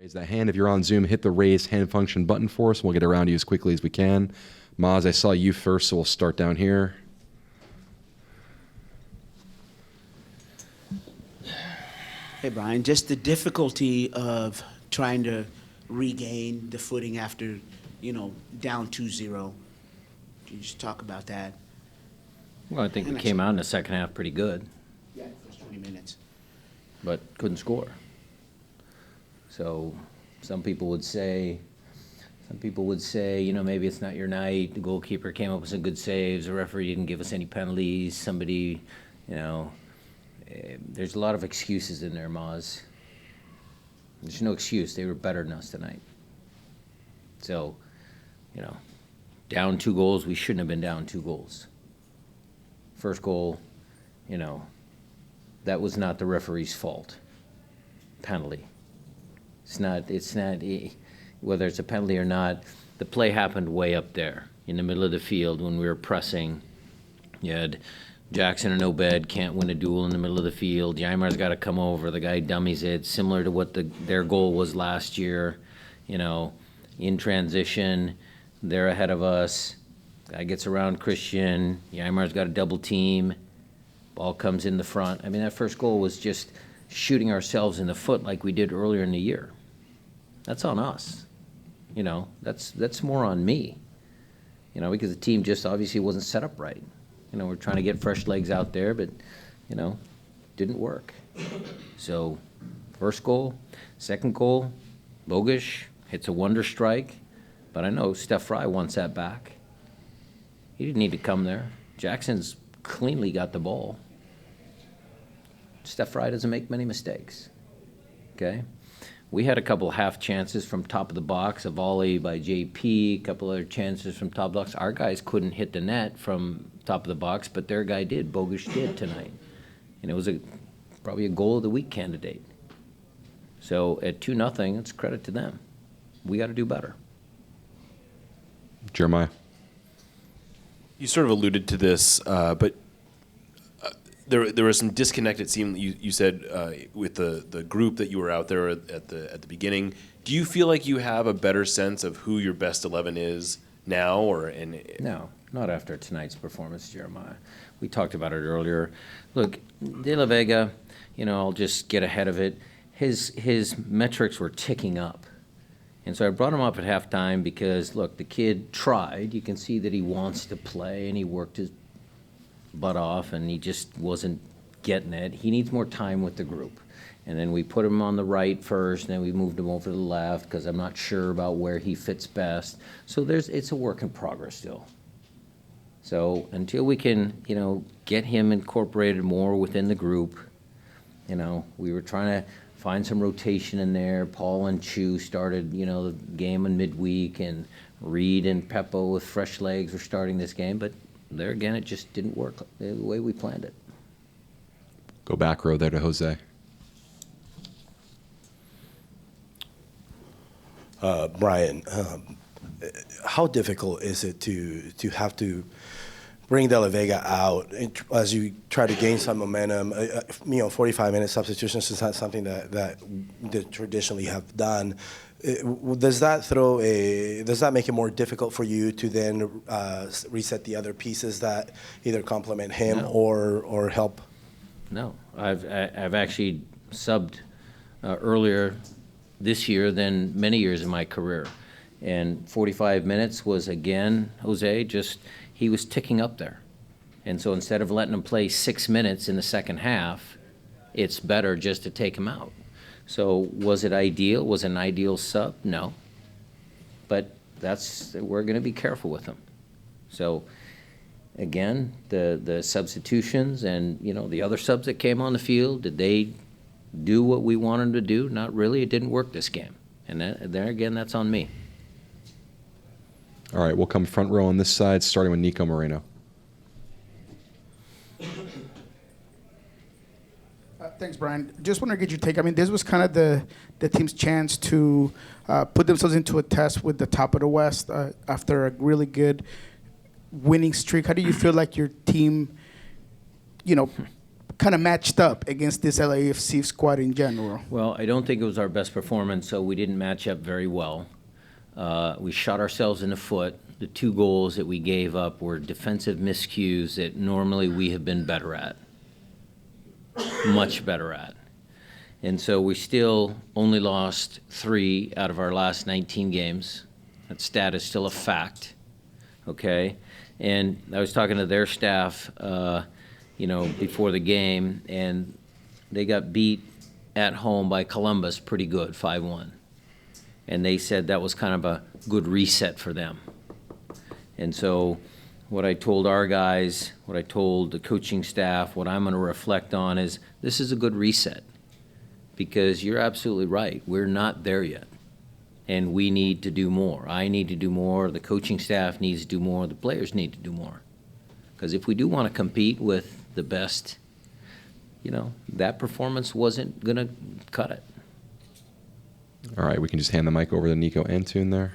Raise that hand. If you're on Zoom, hit the raise hand function button for us. We'll get around to you as quickly as we can. Maz, I saw you first, so we'll start down here. Hey, Brian, just the difficulty of trying to regain the footing after, down 2-0. Can you just talk about that? Well, I think we came out in the second half pretty good. Yeah, first 20 minutes. But couldn't score. So some people would say, maybe it's not your night. The goalkeeper came up with some good saves. The referee didn't give us any penalties. Somebody, there's a lot of excuses in there, Maz. There's no excuse. They were better than us tonight. So, down 2 goals, we shouldn't have been down 2 goals. First goal, that was not the referee's fault. Penalty. It's not, whether it's a penalty or not, the play happened way up there in the middle of the field when we were pressing. You had Jackson and Obed can't win a duel in the middle of the field. Yaimar's got to come over. The guy dummies it, similar to what their goal was last year. In transition, they're ahead of us. Guy gets around Christian. Yaimar's got a double team. Ball comes in the front. I mean, that first goal was just shooting ourselves in the foot like we did earlier in the year. That's on us. That's more on me. Because the team just obviously wasn't set up right. We're trying to get fresh legs out there, but, didn't work. So, first goal, second goal, Bogusz hits a wonder strike, but I know Steph Fry wants that back. He didn't need to come there. Jackson's cleanly got the ball. Steph Fry doesn't make many mistakes, okay? We had a couple half chances from top of the box, a volley by JP, a couple other chances from top of the box. Our guys couldn't hit the net from top of the box, but their guy did. Bogusz did tonight. And it was probably a goal of the week candidate. So at 2-0, it's credit to them. We got to do better. Jeremiah. You sort of alluded to this, but there was some disconnect, it seemed, you said, with the group that you were out there at the beginning. Do you feel like you have a better sense of who your best 11 is now? No, not after tonight's performance, Jeremiah. We talked about it earlier. Look, De La Vega, I'll just get ahead of it. His metrics were ticking up. And so I brought him up at halftime because, look, the kid tried. You can see that he wants to play, and he worked his butt off, and he just wasn't getting it. He needs more time with the group. And then we put him on the right first, and then we moved him over to the left because I'm not sure about where he fits best. So it's a work in progress still. So until we can, get him incorporated more within the group, we were trying to find some rotation in there. Paul and Chu started, the game in midweek, and Reed and Peppo with fresh legs were starting this game. But there again, it just didn't work the way we planned it. Go back row there to Jose. Brian, how difficult is it to have to bring De La Vega out as you try to gain some momentum? 45 minute substitutions is not something that they traditionally have done. Does that make it more difficult for you to then reset the other pieces that either complement him or help? No, I've actually subbed earlier this year than many years in my career, and 45 minutes was again Jose. He was ticking up there, and so instead of letting him play 6 minutes in the second half, it's better just to take him out. So was it ideal? Was it an ideal sub? No. But we're going to be careful with him. So again, the substitutions and the other subs that came on the field, did they do what we wanted them to do? Not really. It didn't work this game. And there again, that's on me. All right, we'll come front row on this side, starting with Nico Moreno. Thanks, Brian. Just want to get your take. I mean, this was kind of the team's chance to put themselves into a test with the top of the West after a really good winning streak. How do you feel like your team, kind of matched up against this LAFC squad in general? Well, I don't think it was our best performance, so we didn't match up very well. We shot ourselves in the foot. The 2 goals that we gave up were defensive miscues that normally we have been better at, much better at. And so we still only lost 3 out of our last 19 games. That stat is still a fact, okay? And I was talking to their staff, before the game, and they got beat at home by Columbus pretty good, 5-1. And they said that was kind of a good reset for them. And so what I told our guys, what I told the coaching staff, what I'm going to reflect on is this is a good reset, because you're absolutely right. We're not there yet, and we need to do more. I need to do more. The coaching staff needs to do more. The players need to do more. Because if we do want to compete with the best, that performance wasn't going to cut it. All right, we can just hand the mic over to Nico Antune there.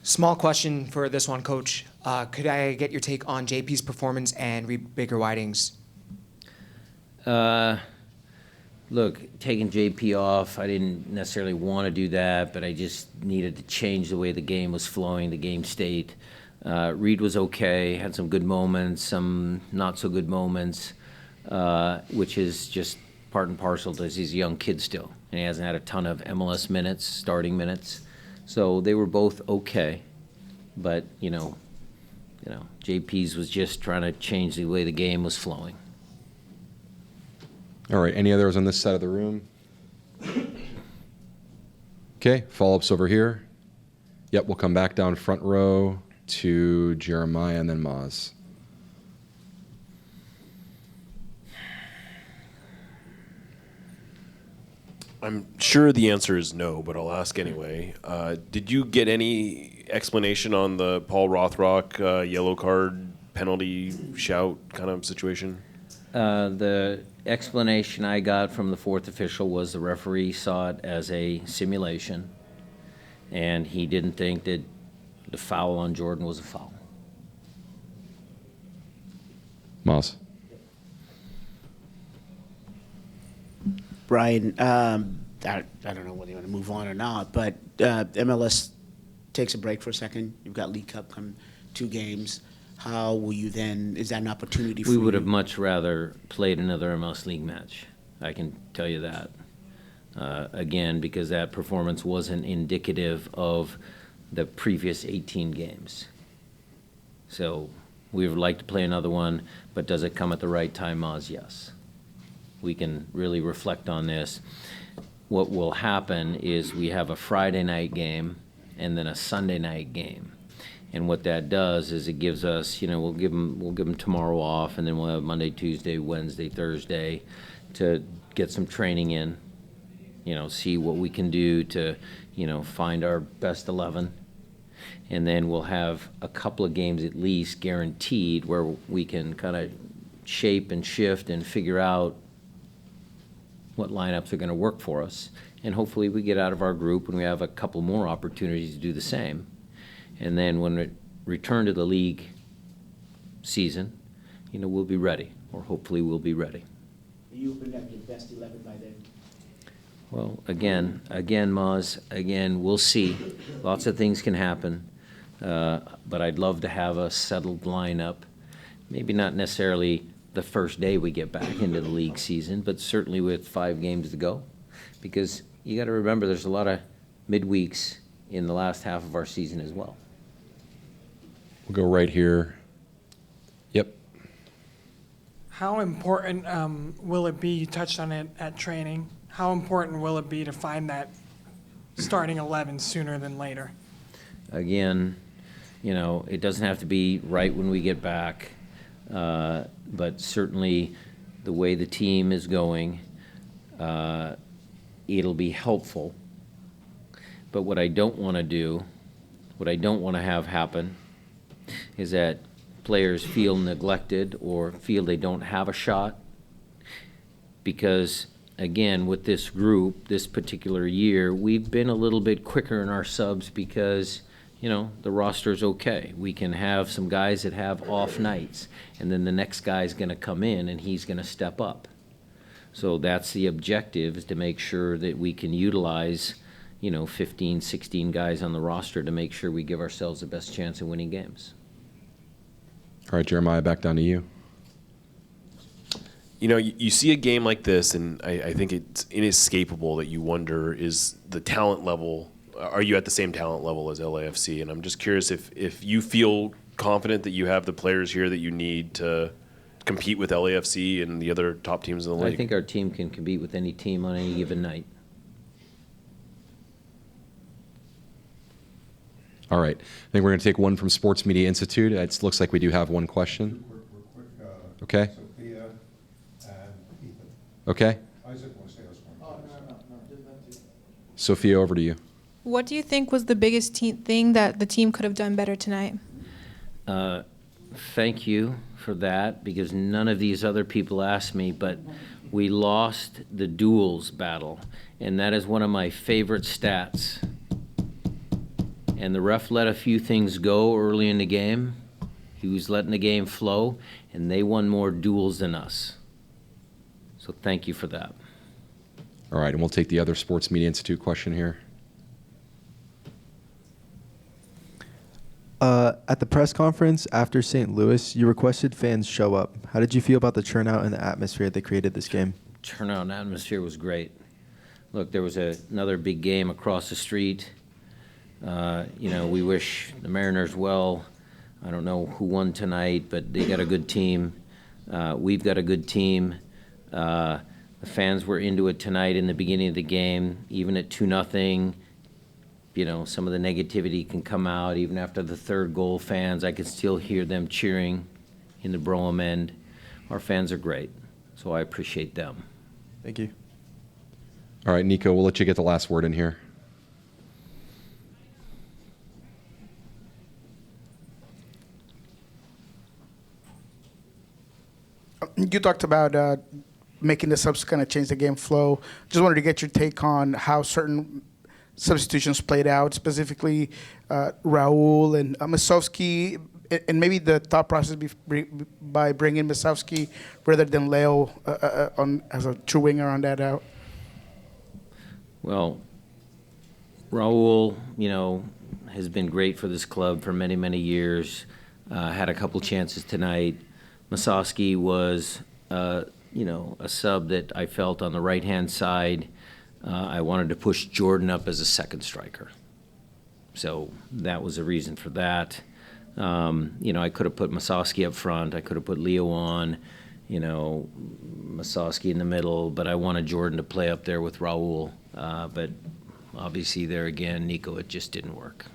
Small question for this one, Coach. Could I get your take on JP's performance and Reed Baker Whiting's? Look, taking JP off, I didn't necessarily want to do that, but I just needed to change the way the game was flowing, the game state. Reed was okay, had some good moments, some not so good moments, which is just part and parcel to he's a young kid still, and he hasn't had a ton of MLS minutes, starting minutes. So they were both okay, but JP's was just trying to change the way the game was flowing. All right, any others on this side of the room? Okay, follow-ups over here. Yep, we'll come back down front row to Jeremiah and then Maz. I'm sure the answer is no, but I'll ask anyway. Did you get any explanation on the Paul Rothrock yellow card penalty shout kind of situation? The explanation I got from the 4th official was the referee saw it as a simulation, and he didn't think that the foul on Jordan was a foul. Maz. Brian, I don't know whether you want to move on or not, but MLS takes a break for a second. You've got League Cup come 2 games. How will you then, is that an opportunity for We you? would have much rather played another MLS League match. I can tell you that. Again, because that performance wasn't indicative of the previous 18 games. So we would like to play another one, but does it come at the right time, Maz? Yes. We can really reflect on this. What will happen is we have a Friday night game and then a Sunday night game. And what that does is it gives us, we'll give them tomorrow off, and then we'll have Monday, Tuesday, Wednesday, Thursday to get some training in, see what we can do to, find our best 11. And then we'll have a couple of games at least guaranteed where we can kind of shape and shift and figure out what lineups are going to work for us. And hopefully we get out of our group and we have a couple more opportunities to do the same. And then when we return to the league season, we'll be ready, or hopefully we'll be ready. You bring up your best 11 by then? Well, again, Maz, we'll see. Lots of things can happen, but I'd love to have a settled lineup. Maybe not necessarily the first day we get back into the league season, but certainly with 5 games to go, because you got to remember there's a lot of midweeks in the last half of our season as well. We'll go right here. Yep. How important will it be, you touched on it at training, how important will it be to find that starting 11 sooner than later? Again, it doesn't have to be right when we get back, but certainly the way the team is going, it'll be helpful. But what I don't want to do, what I don't want to have happen, is that players feel neglected or feel they don't have a shot. Because, again, with this group, this particular year, we've been a little bit quicker in our subs because, you know, the roster's okay. We can have some guys that have off nights, and then the next guy's going to come in and he's going to step up. So that's the objective, is to make sure that we can utilize, you know, 15, 16 guys on the roster to make sure we give ourselves the best chance of winning games. All right, Jeremiah, back down to you. You know, you see a game like this, and I think it's inescapable that you wonder, is the talent level, are you at the same talent level as LAFC? And I'm just curious if you feel confident that you have the players here that you need to compete with LAFC and the other top teams in the league. I think our team can compete with any team on any given night. All right. I think we're going to take one from Sports Media Institute. It looks like we do have one question. We're quick. Okay. Sophia and Ethan. Okay. Isaac wants to ask one. Sophia, over to you. What do you think was the biggest thing that the team could have done better tonight? Thank you for that, because none of these other people asked me, but we lost the duels battle, and that is one of my favorite stats. And the ref let a few things go early in the game. He was letting the game flow, and they won more duels than us. So thank you for that. All right, and we'll take the other Sports Media Institute question here. At the press conference after St. Louis, you requested fans show up. How did you feel about the turnout and the atmosphere that created this game? Turnout and atmosphere was great. Look, there was another big game across the street. You know, we wish the Mariners well. I don't know who won tonight, but they got a good team. We've got a good team. The fans were into it tonight in the beginning of the game, even at 2-0. You know, some of the negativity can come out. Even after the third goal, fans, I can still hear them cheering in the Brougham end. Our fans are great, so I appreciate them. Thank you. All right, Nico, we'll let you get the last word in here. You talked about making the subs kind of change the game flow. Just wanted to get your take on how certain substitutions played out, specifically Raul and Masovsky, and maybe the thought process by bringing Masovsky rather than Leo as a true winger on that out. Well, Raul, you know, has been great for this club for many, many years. Had a couple chances tonight. Masovsky was, you know, a sub that I felt on the right-hand side. I wanted to push Jordan up as a second striker. So that was the reason for that. You know, I could have put Masovsky up front. I could have put Leo on, you know, Masovsky in the middle, but I wanted Jordan to play up there with Raul. But obviously there again, Nico, it just didn't work.